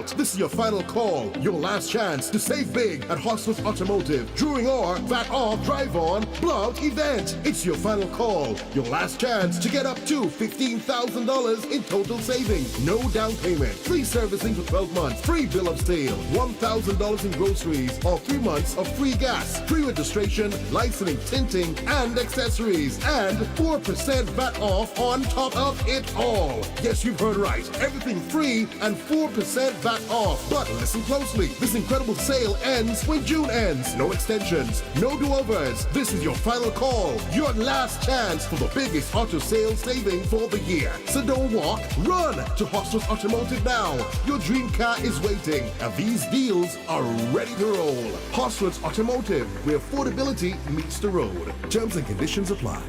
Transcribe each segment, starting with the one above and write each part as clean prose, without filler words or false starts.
out. This is your final call, your last chance to save big at Hostos Automotive during our VAT Off Drive On Blowout event. It's your final call, your last chance to get up to $15,000 in total savings. No down payment, free servicing for 12 months, free bill of sale, $1,000 in groceries, or 3 months of free gas, free registration, licensing, tinting, and accessories, and 4% VAT off on top of it all. Yes, you've heard right. Everything free and 4% VAT off. But listen closely. This incredible sale ends when June ends. No extensions, no do-overs. This is your final call, your last chance for the biggest auto sales saving for the year. So don't walk, run to Hostos Automotive now. Your dream car is waiting, and these deals are ready to roll. Hostos Automotive, where affordability meets the road. Terms and conditions apply.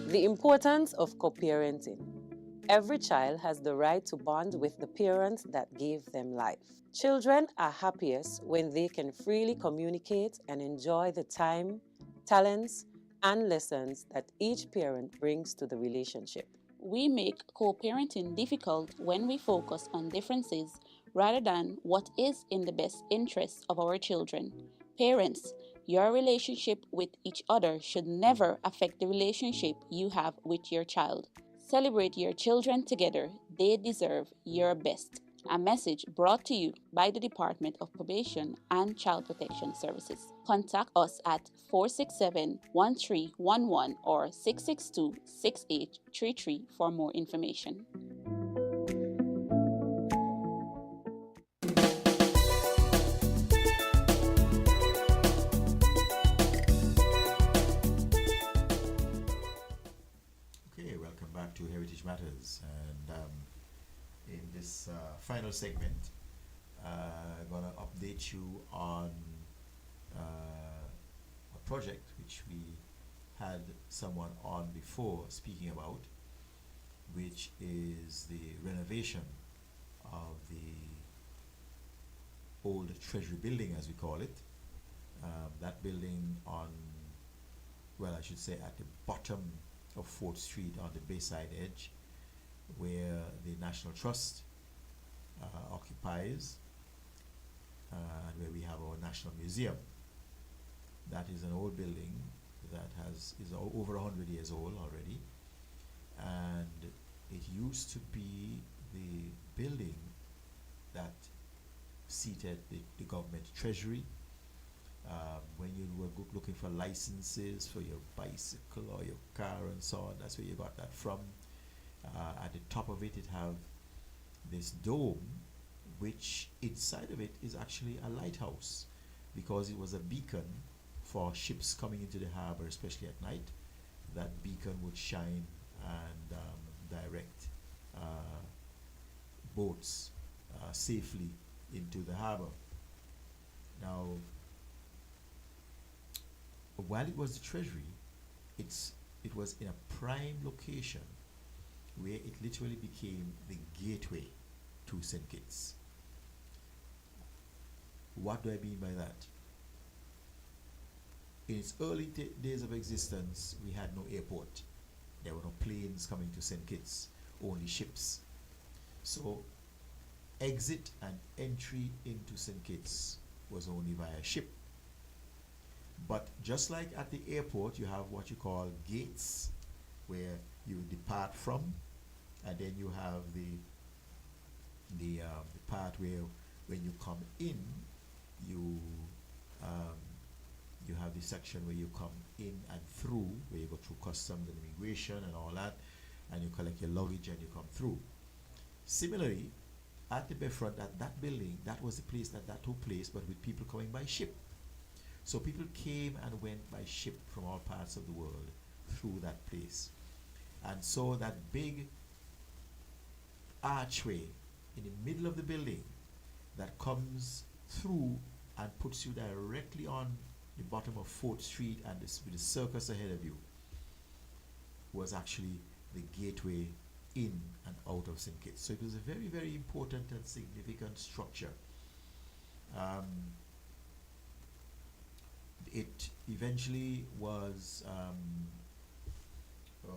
The importance of co-parenting. Every child has the right to bond with the parents that gave them life. Children are happiest when they can freely communicate and enjoy the time, talents, and lessons that each parent brings to the relationship. We make co-parenting difficult when we focus on differences rather than what is in the best interest of our children. Parents, your relationship with each other should never affect the relationship you have with your child. Celebrate your children together. They deserve your best. A message brought to you by the Department of Probation and Child Protection Services. Contact us at 467-1311 or 662-6833 for more information. Okay, welcome back to Heritage Matters, and in this final segment, I'm going to update you on a project which we had someone on before speaking about, which is the renovation of the old Treasury building, as we call it. That building on, well, I should say at the bottom of 4th Street on the Bayside edge, where the National Trust occupies, and where we have our National Museum. That is an old building that is over 100 years old already, and it used to be the building that seated the government treasury. When you were looking for licenses for your bicycle or your car and so on, that's where you got that from. At the top of it, it have this dome, which inside of it is actually a lighthouse, because it was a beacon for ships coming into the harbor, especially at night. That beacon would shine and direct boats safely into the harbor. Now, while it was the Treasury, it was in a prime location where it literally became the gateway to St. Kitts. What do I mean by that? In its early days of existence, we had no airport. There were no planes coming to St. Kitts, only ships. So exit and entry into St. Kitts was only via ship. But just like at the airport, you have what you call gates, where you depart from, and then you have the part where when you come in, you have the section where you come in and through, where you go through customs and immigration and all that, and you collect your luggage and you come through. Similarly, at the Bayfront, that building, that was the place that took place, but with people coming by ship. So people came and went by ship from all parts of the world through that place. And so that big archway in the middle of the building that comes through and puts you directly on the bottom of 4th Street and with the circus ahead of you was actually the gateway in and out of St. Kitts. So it was a very, very important and significant structure. It eventually was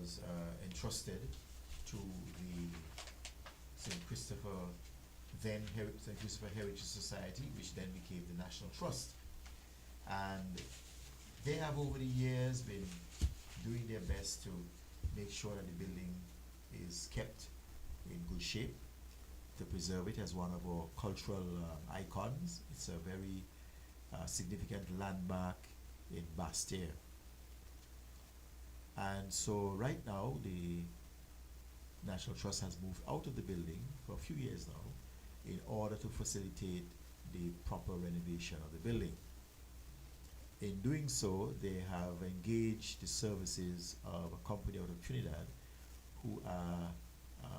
was entrusted to the St. Christopher, St. Christopher Heritage Society, which then became the National Trust. And they have over the years been doing their best to make sure that the building is kept in good shape, to preserve it as one of our cultural icons. It's a very significant landmark in Bastia. And so right now the National Trust has moved out of the building for a few years now in order to facilitate the proper renovation of the building. In doing so, they have engaged the services of a company out of Trinidad who are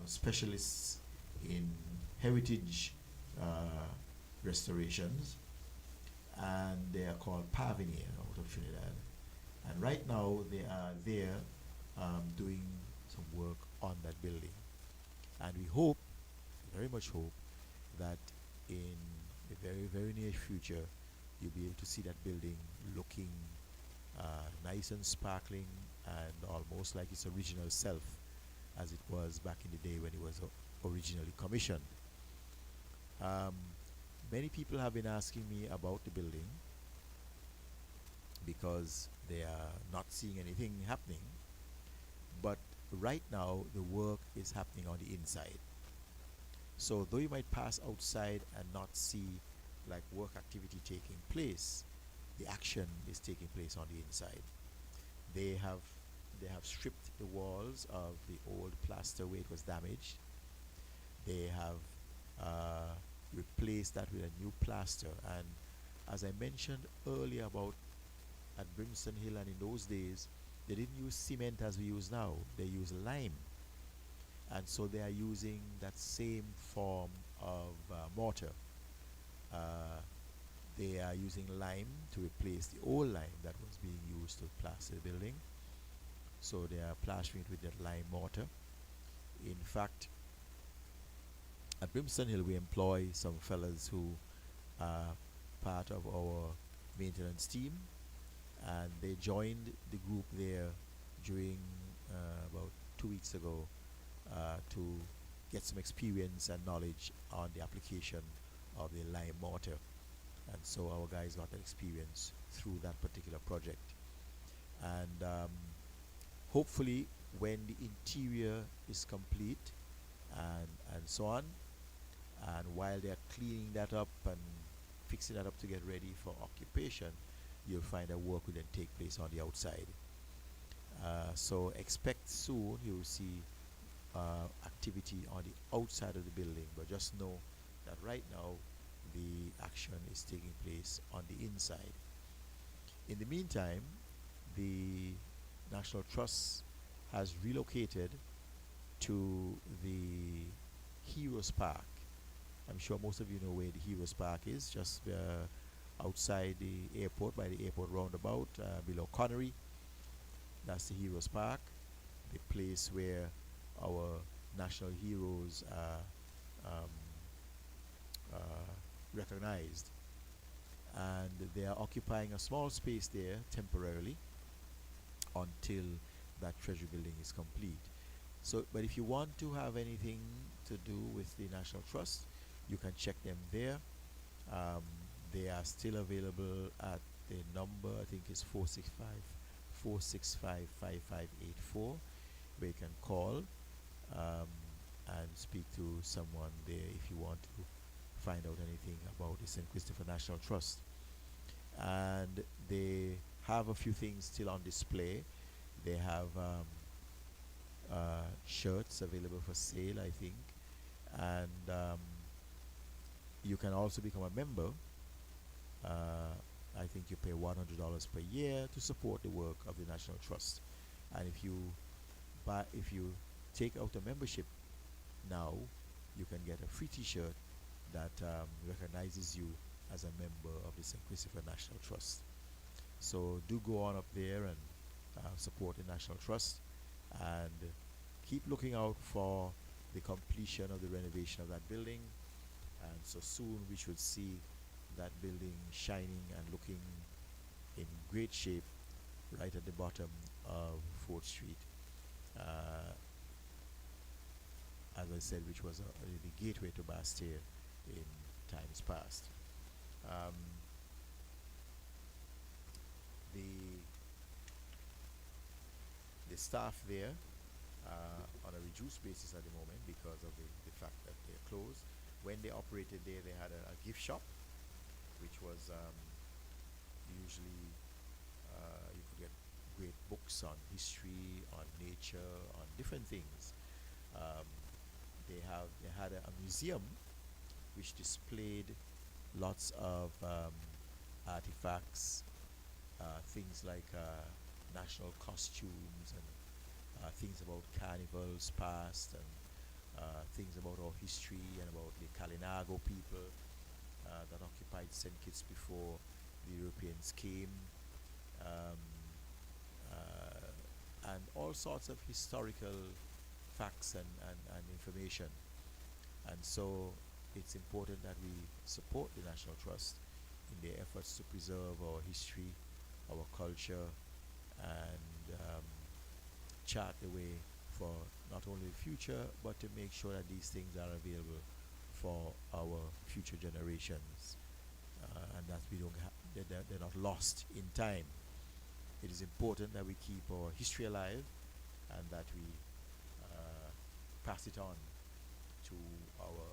specialists in heritage restorations, and they are called Parvenier out of Trinidad. And right now they are there doing some work on that building. And we hope, very much hope, that in the very, very near future, you'll be able to see that building looking nice and sparkling and almost like its original self as it was back in the day when it was originally commissioned. Many people have been asking me about the building because they are not seeing anything happening, but right now the work is happening on the inside. So though you might pass outside and not see like work activity taking place, the action is taking place on the inside. They have stripped the walls of the old plaster where it was damaged. They have replaced that with a new plaster. And as I mentioned earlier about at Brimstone Hill, and in those days they didn't use cement as we use now, they use lime. And so they are using that same form of mortar. They are using lime to replace the old lime that was being used to plaster the building. So they are plastering it with that lime mortar. In fact, at Brimstone Hill we employ some fellas who are part of our maintenance team, and they joined the group there during about 2 weeks ago to get some experience and knowledge on the application of the lime mortar. And so our guys got that experience through that particular project. And hopefully when the interior is complete and so on, and while they're cleaning that up and fixing that up to get ready for occupation, you'll find that work will then take place on the outside. So expect soon you'll see activity on the outside of the building, but just know that right now the action is taking place on the inside. In the meantime, the National Trust has relocated to the Heroes Park. I'm sure most of you know where the Heroes Park is, just outside the airport, by the airport roundabout, below Connery. That's the Heroes Park, the place where our national heroes are recognized. And they are occupying a small space there temporarily until that treasury building is complete. So, but if you want to have anything to do with the National Trust, you can check them there. They are still available at the number, I think it's 465-465-5584, where you can call and speak to someone there if you want to find out anything about the St. Christopher National Trust. And they have a few things still on display. They have shirts available for sale, I think, and you can also become a member. I think you pay $100 per year to support the work of the National Trust. And if you take out a membership now, you can get a free T-shirt that recognizes you as a member of the St. Christopher National Trust. So do go on up there and support the National Trust, and keep looking out for the completion of the renovation of that building. And so soon we should see that building shining and looking in great shape right at the bottom of 4th Street. uh, as I said, which was the gateway to Bastia in times past. Um, the the staff there on a reduced basis at the moment because of the fact that they're closed. When they operated there, they had a gift shop, which was usually you could get great books on history, on nature, on different things. Um, they had a museum which displayed lots of artifacts, things like national costumes and things about carnivals past and things about our history and about the Kalinago people that occupied St. Kitts before the Europeans came, um, and all sorts of historical facts and information. And so it's important that we support the National Trust in their efforts to preserve our history, our culture, and chart the way for not only the future, but to make sure that these things are available for our future generations, and that we don't they're not lost in time. It is important that we keep our history alive and that we pass it on to our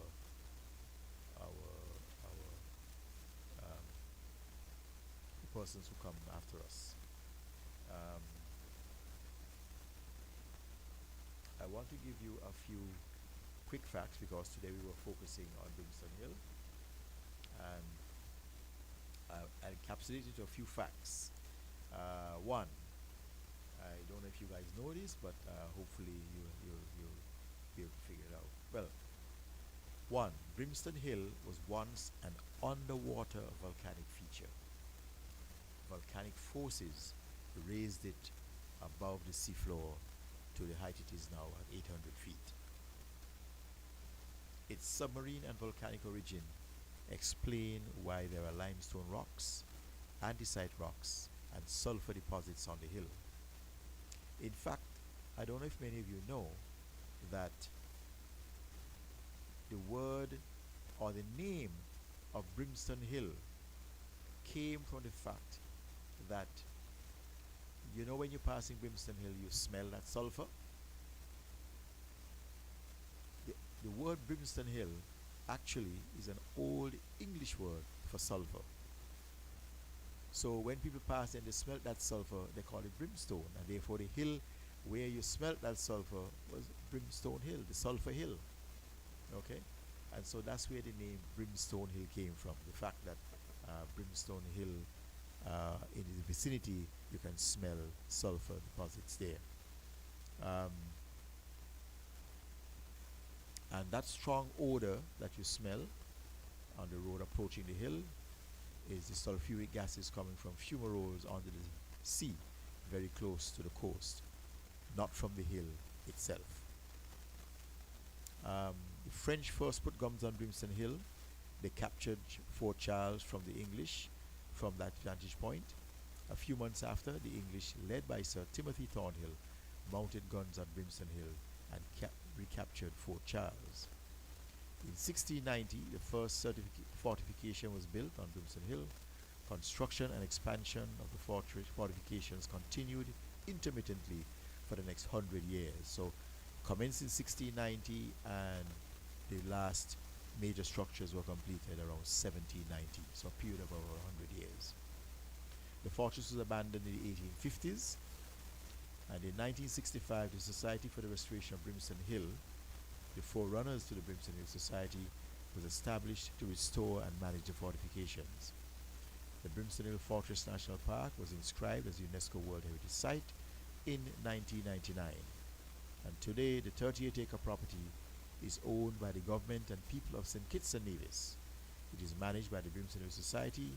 the persons who come after us. Um, I want to give you a few quick facts because today we were focusing on Brimstone Hill, and I'll encapsulate it into a few facts. One, I don't know if you guys know this, but hopefully you'll be able to figure it out. Well, one, Brimstone Hill was once an underwater volcanic feature. Volcanic forces raised it above the seafloor to the height it is now at 800 feet. Its submarine and volcanic origin explain why there are limestone rocks, andesite rocks, and sulfur deposits on the hill. In fact, I don't know if many of you know that the word or the name of Brimstone Hill came from the fact that when you're passing Brimstone Hill, you smell that sulfur. The word Brimstone Hill actually is an old English word for sulfur. So when people pass and they smell that sulfur, they call it brimstone, and therefore the hill where you smelt that sulfur was Brimstone Hill, the sulfur hill. Okay, and so that's where the name Brimstone Hill came from. The fact that Brimstone Hill, in the vicinity, you can smell sulfur deposits there. And that strong odor that you smell on the road approaching the hill is the sulfuric gases coming from fumaroles under the sea, very close to the coast, not from the hill itself. The French first put guns on Brimstone Hill. They captured Fort Charles from the English from that vantage point. A few months after, the English, led by Sir Timothy Thornhill, mounted guns on Brimstone Hill and recaptured Fort Charles. In 1690, the first fortification was built on Brimstone Hill. Construction and expansion of the fortifications continued intermittently for the next 100 years. So, commenced in 1690, and the last major structures were completed around 1790, so a period of over 100 years. The fortress was abandoned in the 1850s, and in 1965, the Society for the Restoration of Brimstone Hill, the forerunners to the Brimstone Hill Society, was established to restore and manage the fortifications. The Brimstone Hill Fortress National Park was inscribed as a UNESCO World Heritage Site in 1999, and today the 38-acre property is owned by the government and people of St. Kitts and Nevis. It is managed by the Brimstone Hill Society.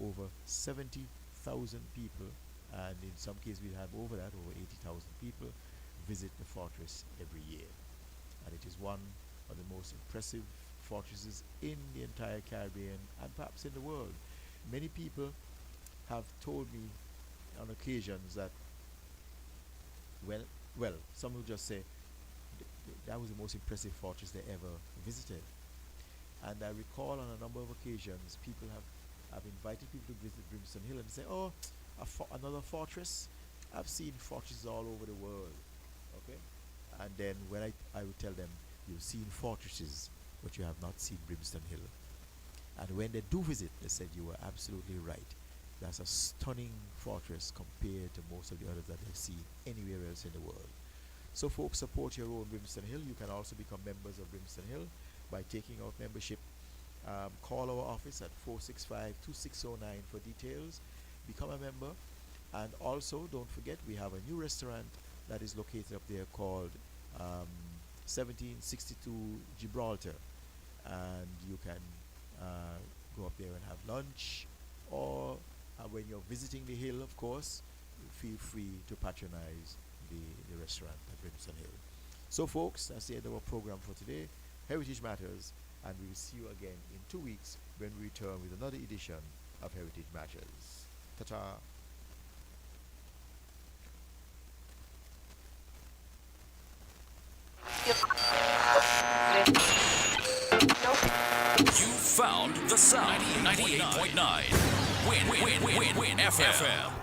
Over 70,000 people, and in some cases we have over 80,000 people visit the fortress every year. And it is one of the most impressive fortresses in the entire Caribbean and perhaps in the world. Many people have told me on occasions that, well, Well, some will just say that was the most impressive fortress they ever visited. And I recall on a number of occasions, people have invited people to visit Brimstone Hill and say, "Oh, another fortress. I've seen fortresses all over the world." Okay, and then when I would tell them, "You've seen fortresses, but you have not seen Brimstone Hill." And when they do visit, they said, "You were absolutely right. That's a stunning fortress compared to most of the others that they've seen anywhere else in the world." So folks, support your own Brimstone Hill. You can also become members of Brimstone Hill by taking out membership. Call our office at 465-2609 for details. Become a member. And also, don't forget, we have a new restaurant that is located up there called 1762 Gibraltar. And you can go up there and have lunch, or when you're visiting the hill, of course, feel free to patronize the restaurant at Brimstone Hill. So folks, that's the end of our program for today, Heritage Matters, and we will see you again in 2 weeks when we return with another edition of Heritage Matters. Ta-ta. You found the sound. 98.9 Win FM.